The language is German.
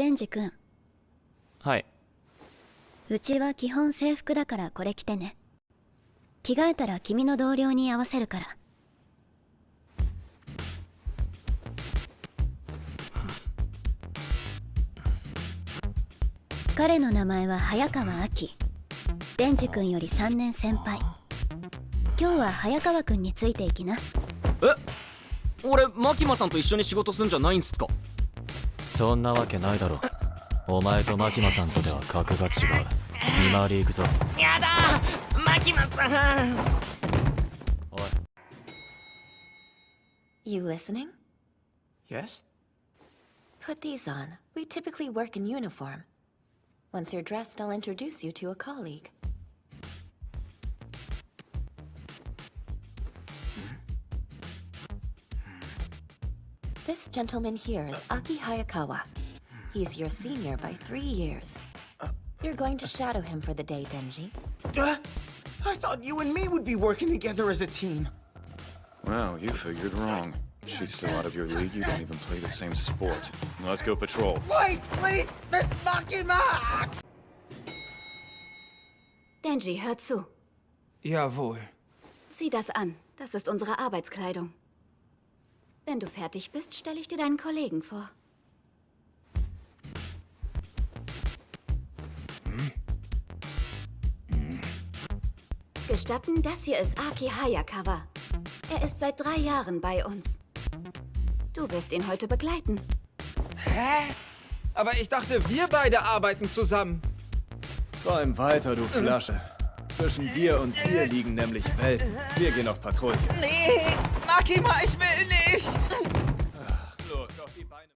デンジ君。はい。うちは基本制服だからこれ着てね。着替えたら君の同僚に合わせるから。彼の名前は早川秋。デンジ君より3年先輩。今日は早川君についていきな。俺マキマさんと一緒に仕事すんじゃないんすか？そんなわけないだろ。お前とマキマさんとでは格が違う。見回り行くぞ。やだー、マキマさん。おい。You listening? Yes? Put these on. We typically work in uniform. Once you're dressed, I'll introduce you to a colleague. This gentleman here is Aki Hayakawa. He's your senior by 3 years. You're going to shadow him for the day, Denji. I thought you and me would be working together as a team. Well, you figured wrong. She's still out of your league, you don't even play the same sport. Let's go patrol. Wait, please, Miss Makima! Denji, hör zu. Jawohl. Zieh das an. Das ist unsere Arbeitskleidung. Wenn du fertig bist, stelle ich dir deinen Kollegen vor. Gestatten, das hier ist Aki Hayakawa. Er ist seit 3 Jahren bei uns. Du wirst ihn heute begleiten. Hä? Aber ich dachte, wir beide arbeiten zusammen. Träum weiter, du Flasche. Zwischen dir und ihr liegen nämlich Welten. Wir gehen auf Patrouille. Nee, Makima, ich will nicht. Los, auf die Beine.